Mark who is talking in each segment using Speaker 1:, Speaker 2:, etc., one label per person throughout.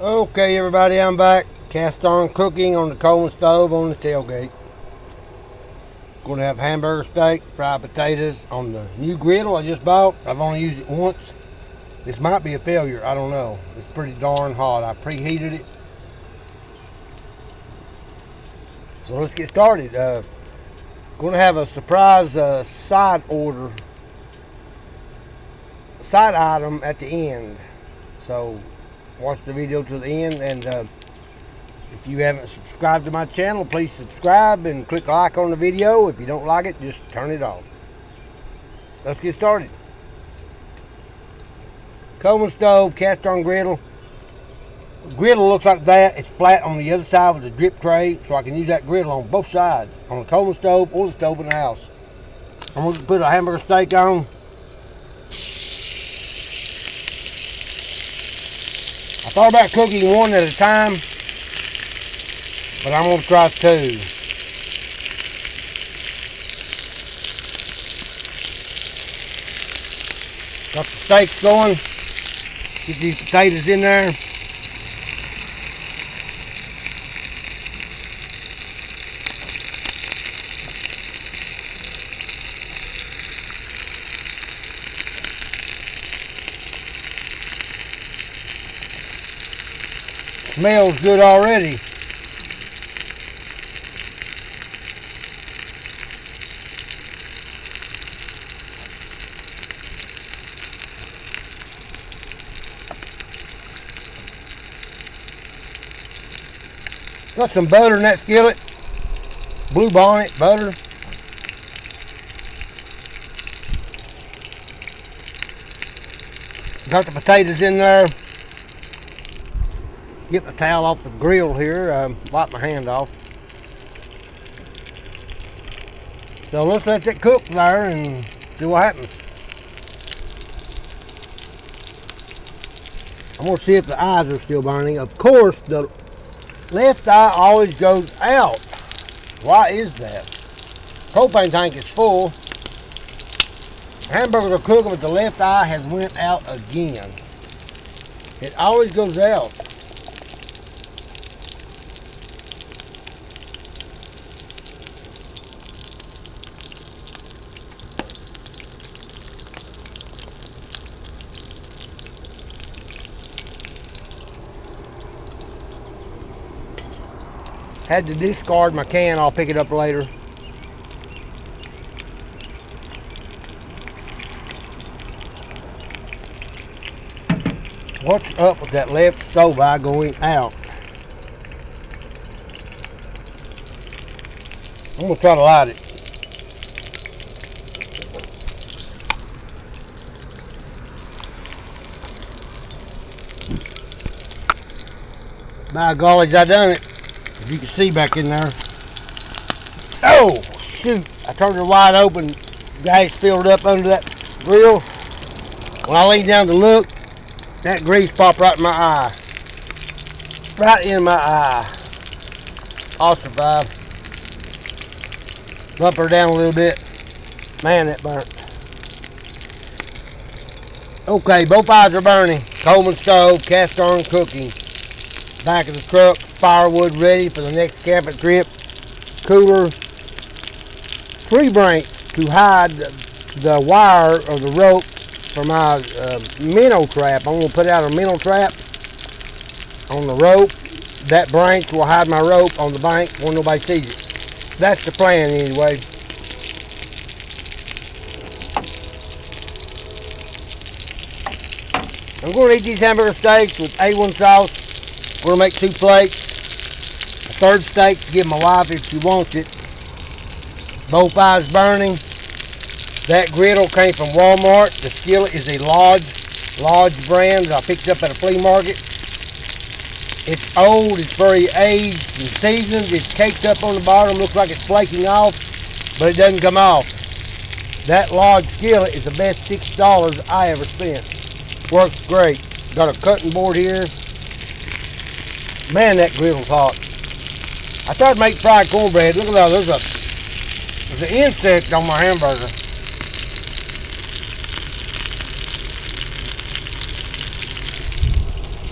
Speaker 1: Okay, everybody, I'm back. Cast iron cooking on the coleman stove on the tailgate. Going to have hamburger steak, fried potatoes on the new griddle I just bought. I've only used it once. This might be a failure. I don't know. It's pretty darn hot. I preheated it. So let's get started. Going to have a surprise side item at the end. So watch the video to the end, and if you haven't subscribed to my channel, please subscribe and click like on the video. If you don't like it, just turn it off. Let's get started. Coleman stove, cast iron griddle. The griddle looks like that. It's flat on the other side with a drip tray, so I can use that griddle on both sides, on the Coleman stove or the stove in the house. I'm going to put a hamburger steak on. I thought about cooking one at a time, but I'm going to try two. Got the steaks going. Get these potatoes in there. Smells good already. Got some butter in that skillet. Blue bonnet butter. Got the potatoes in there. Get the towel off the grill here, wipe my hand off. So let's let it cook there and see what happens. I'm going to see if the eyes are still burning. Of course, the left eye always goes out. Why is that? Propane tank is full. Hamburgers are cooking, but the left eye has went out again. It always goes out. Had to discard my can. I'll pick it up later. What's up with that left stove eye going out? I'm going to try to light it. By golly, I done it. You can see back in there. Oh, shoot. I turned it wide open. Gas filled up under that grill. When I leaned down to look, that grease popped right in my eye. Right in my eye. I'll survive. Bump her down a little bit. Man, that burnt. Okay, both eyes are burning. Coleman stove, cast iron cooking. Back of the truck, firewood ready for the next camping trip. Cooler, tree branch to hide the wire or the rope for my minnow trap. I'm going to put out a minnow trap on the rope. That branch will hide my rope on the bank when nobody sees it. That's the plan anyway. I'm going to eat these hamburger steaks with A1 sauce. We're going to make 2 plates. A third steak to give my wife if she wants it. Both eyes burning. That griddle came from Walmart. The skillet is a Lodge brand that I picked up at a flea market. It's old, it's very aged and seasoned. It's caked up on the bottom, looks like it's flaking off, but it doesn't come off. That Lodge skillet is the best $6 I ever spent. Works great. Got a cutting board here. Man, that griddle's hot. I tried to make fried cornbread. Look at that. There's an insect on my hamburger.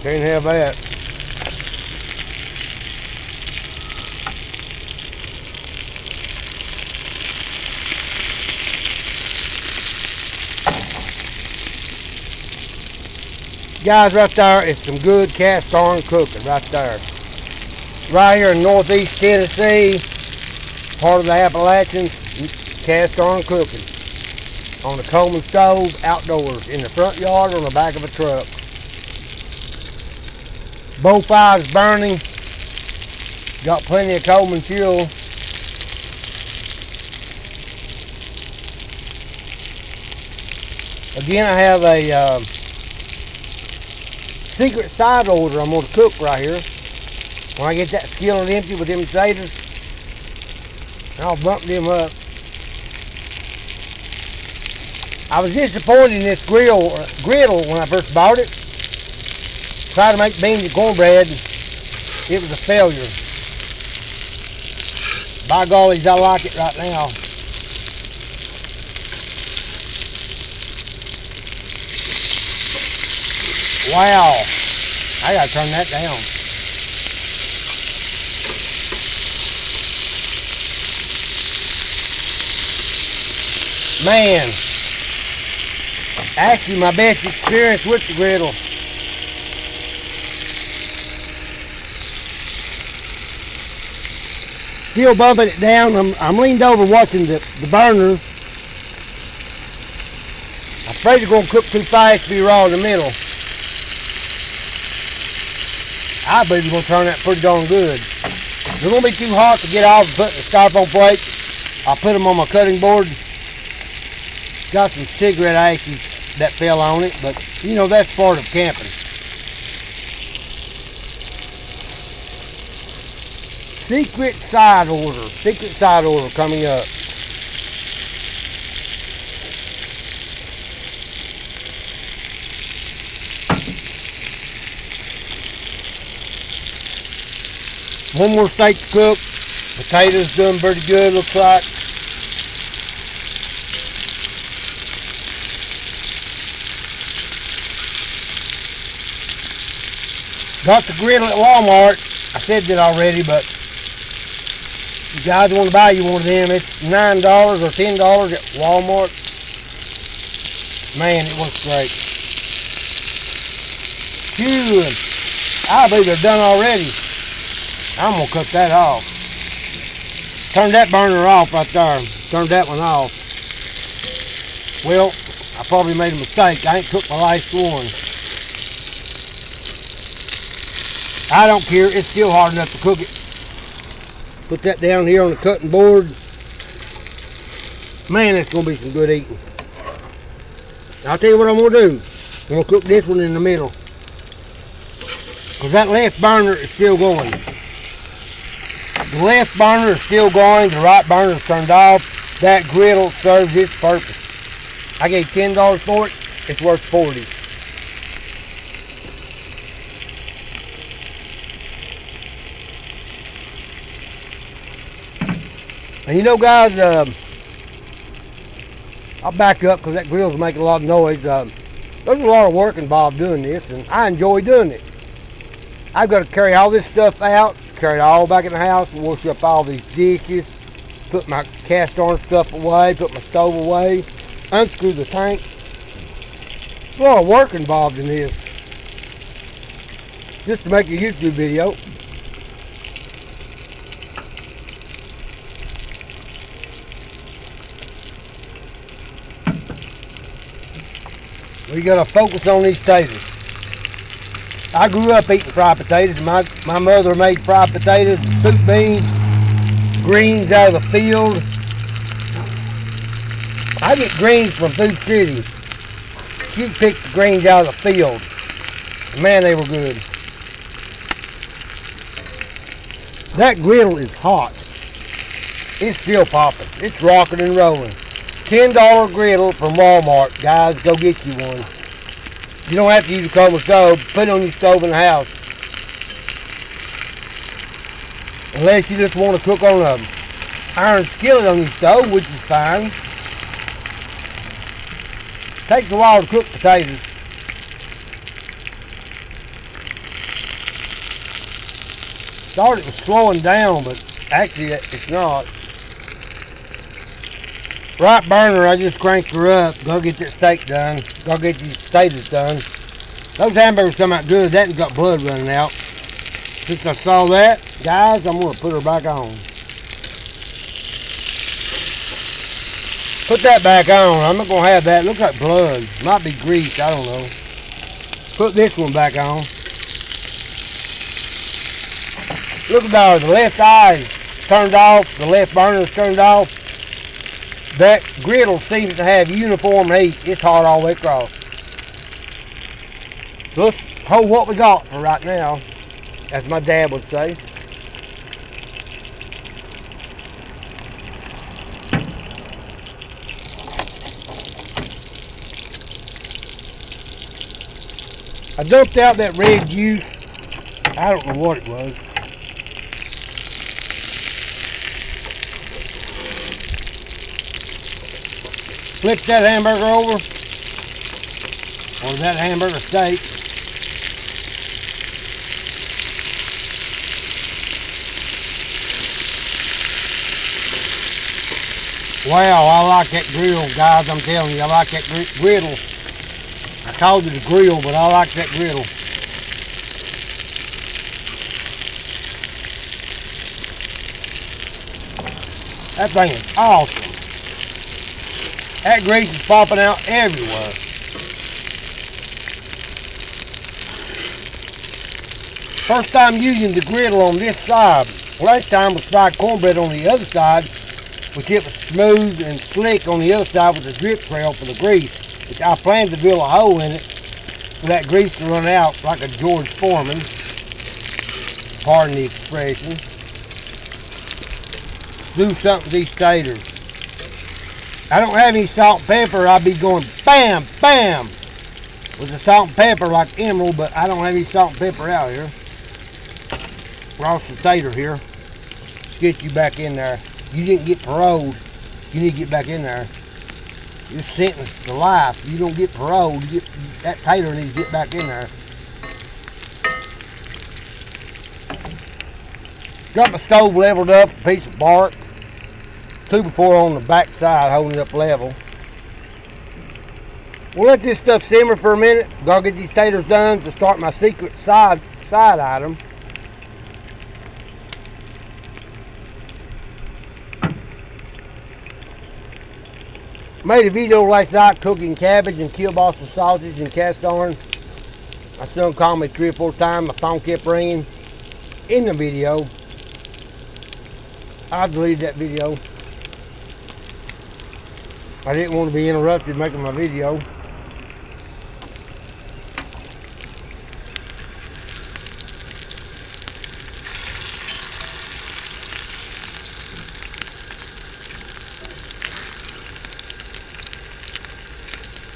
Speaker 1: Can't have that. Guys, right there is some good cast iron cooking right there. Right here in northeast Tennessee, part of the Appalachians, cast iron cooking. On the Coleman stove, outdoors, in the front yard, on the back of a truck. Both fires burning. Got plenty of Coleman fuel. Again, I have a secret side order I'm going to cook right here. When I get that skillet empty with them potatoes, I'll bump them up. I was disappointed in this griddle when I first bought it. Tried to make beans and cornbread, and it was a failure. By golly, I like it right now. Wow, I gotta turn that down. Man, actually my best experience with the griddle. Still bumping it down. I'm leaned over watching the burner. I'm afraid it's gonna cook too fast to be raw in the middle. I believe it's going to turn out pretty darn good. They're going to be too hot to get off and put in the styrofoam plate. I'll put them on my cutting board. Got some cigarette ashes that fell on it, but you know, that's part of camping. Secret side order coming up. One more steak to cook. Potatoes doing pretty good, looks like. Got the griddle at Walmart. I said that already, but if you guys want to buy you one of them, it's $9 or $10 at Walmart. Man, it looks great. Phew, I believe they're done already. I'm going to cut that off. Turn that burner off right there. Turn that one off. Well, I probably made a mistake. I ain't cooked my last one. I don't care. It's still hard enough to cook it. Put that down here on the cutting board. Man, it's going to be some good eating. I'll tell you what I'm going to do. I'm going to cook this one in the middle. Because that left burner is still going. The left burner is still going, the right burner is turned off. That griddle serves its purpose. I gave $10 for it, it's worth $40. And you know, guys, I'll back up because that grill's making a lot of noise. There's a lot of work involved doing this, and I enjoy doing it. I've got to carry all this stuff out, carry it all back in the house, wash up all these dishes, put my cast iron stuff away, put my stove away, unscrew the tank. There's a lot of work involved in this, just to make a YouTube video. We gotta focus on these potatoes. I grew up eating fried potatoes. My mother made fried potatoes, soup beans, greens out of the field. I get greens from Food City. She picked the greens out of the field. Man, they were good. That griddle is hot. It's still popping. It's rocking and rolling. $10 griddle from Walmart. Guys, go get you one. You don't have to use a Coleman stove. Put it on your stove in the house. Unless you just want to cook on an iron skillet on your stove, which is fine. Takes a while to cook potatoes. Thought it was slowing down, but actually it's not. Right burner, I just cranked her up. Go get that steak done. Go get these potatoes done. Those hamburgers come out good. That one's got blood running out. Since I saw that, guys, I'm going to put her back on. Put that back on. I'm not going to have that. It looks like blood. Might be grease. I don't know. Put this one back on. Look at her. The left eye is turned off. The left burner is turned off. That griddle seems to have uniform heat. It's hot all the way across. So let's hold what we got for right now, as my dad would say. I dumped out that red juice. I don't know what it was. Flip that hamburger over, or that hamburger steak. Wow, I like that grill, guys. I'm telling you, I like that griddle. I called it a grill, but I like that griddle. That thing is awesome. That grease is popping out everywhere. First time using the griddle on this side. Last time was fried cornbread on the other side, which it was smooth and slick on the other side with the drip trail for the grease. Which I plan to drill a hole in it for that grease to run out like a George Foreman. Pardon the expression. Do something to these taters. I don't have any salt and pepper. I'll be going bam, bam with the salt and pepper like Emerald, but I don't have any salt and pepper out here. Roast the tater here. Let's get you back in there. You didn't get paroled. You need to get back in there. You're sentenced to life. You don't get paroled. That tater needs to get back in there. Got my stove leveled up, a piece of bark. 2x4 on the back side, holding it up level. We'll let this stuff simmer for a minute. Gotta get these taters done to start my secret side item. Made a video last night cooking cabbage and kielbasa sausage and cast iron. My son called me 3 or 4 times. My phone kept ringing. In the video, I deleted that video. I didn't want to be interrupted making my video.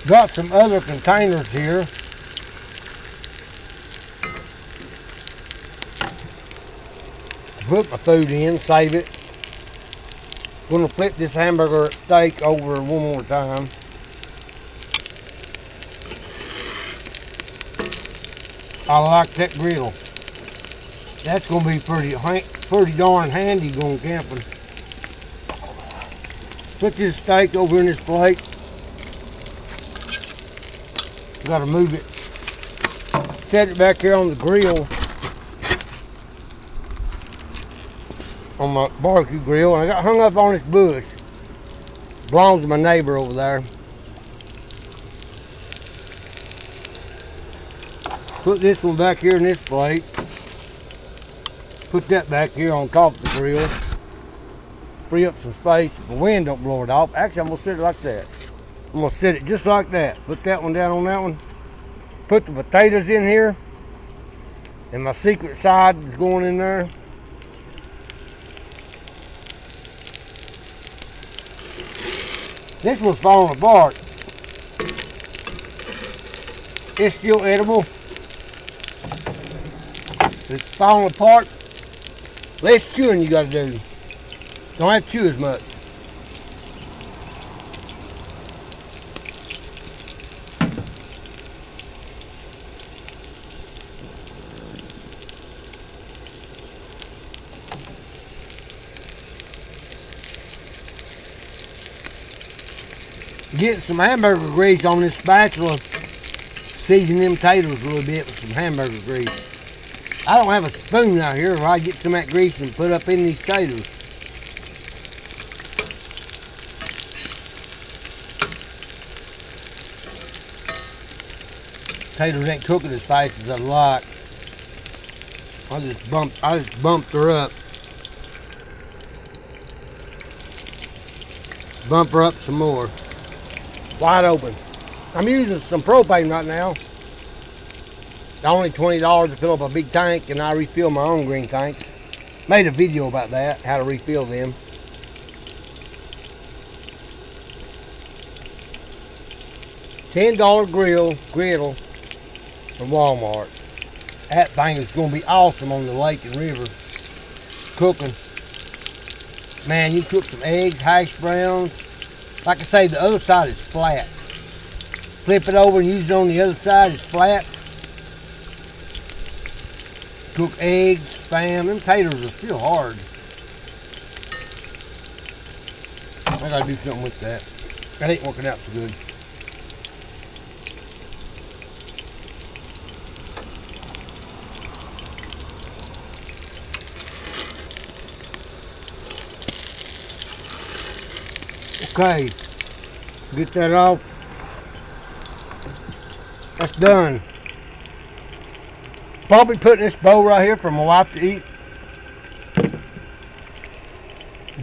Speaker 1: Got some other containers here. Put my food in, save it. Gonna flip this hamburger steak over one more time. I like that grill. That's gonna be pretty darn handy going camping. Put this steak over in this plate. Gotta move it. Set it back here on the grill. On my barbecue grill. And I got hung up on this bush. Belongs to my neighbor over there. Put this one back here in this plate. Put that back here on top of the grill. Free up some space. The wind don't blow it off. Actually, I'm gonna set it like that. I'm gonna set it just like that. Put that one down on that one. Put the potatoes in here. And my secret side is going in there. This one's falling apart. It's still edible. It's falling apart. Less chewing you gotta do. Don't have to chew as much. Get some hamburger grease on this spatula season them potatoes a little bit with some hamburger grease. I don't have a spoon out here, so I get some of that grease and put up in these potatoes. Potatoes ain't cooking as fast as I'd like. I just bumped her up. Bump her up some more. Wide open. I'm using some propane right now. It's only $20 to fill up a big tank, and I refill my own green tanks. Made a video about that, how to refill them. $10 griddle from Walmart. That thing is going to be awesome on the lake and river. Cooking. Man, you cook some eggs, hash browns. Like I say, the other side is flat. Flip it over and use it on the other side, it's flat. Cook eggs, spam. Them potatoes are still hard. I gotta do something with that. That ain't working out so good. Okay, get that off. That's done. Probably putting this bowl right here for my wife to eat.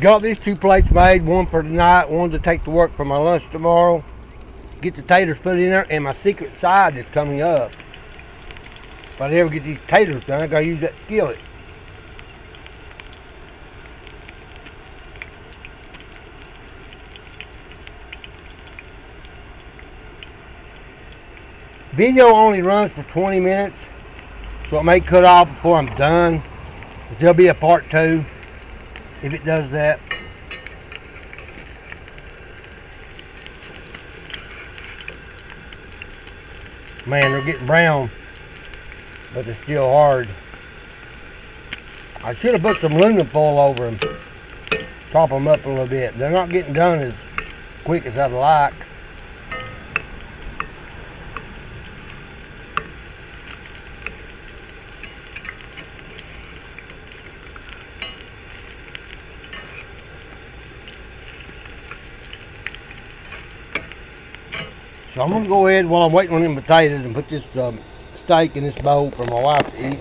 Speaker 1: Got these 2 plates made, one for tonight, one to take to work for my lunch tomorrow. Get the taters put in there, and my secret side is coming up. If I ever get these taters done, I gotta use that skillet. Video only runs for 20 minutes, so it may cut off before I'm done. There'll be a part 2 if it does that. Man, they're getting brown, but they're still hard. I should have put some aluminum foil over them, top them up a little bit. They're not getting done as quick as I'd like. So I'm going to go ahead while I'm waiting on them potatoes and put this steak in this bowl for my wife to eat.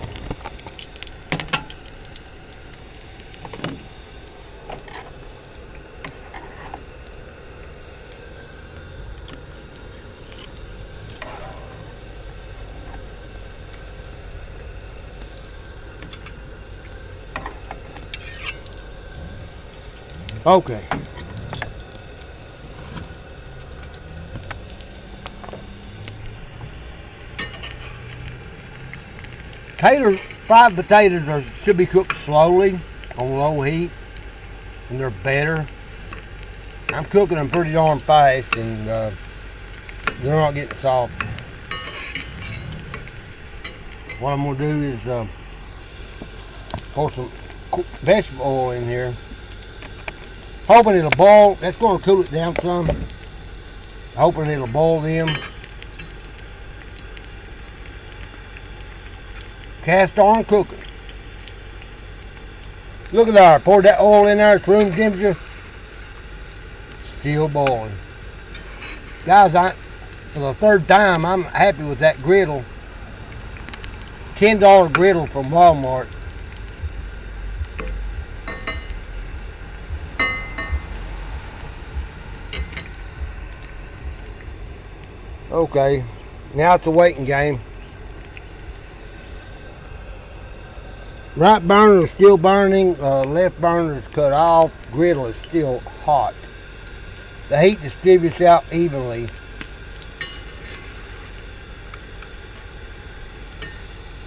Speaker 1: Okay. Fried potatoes should be cooked slowly on low heat, and they're better. I'm cooking them pretty darn fast, and they're not getting soft. What I'm going to do is pour some vegetable oil in here. Hoping it'll boil. That's going to cool it down some. Hoping it'll boil them. Cast iron cooking. Look at that. Poured that oil in there. It's room temperature. Still boiling. Guys, for the 3rd time, I'm happy with that griddle. $10 griddle from Walmart. Okay, now it's a waiting game. Right burner is still burning, left burner is cut off, griddle is still hot. The heat distributes out evenly.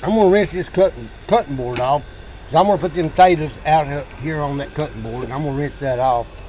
Speaker 1: I'm going to rinse this cutting board off. So I'm going to put them potatoes out here on that cutting board, and I'm going to rinse that off.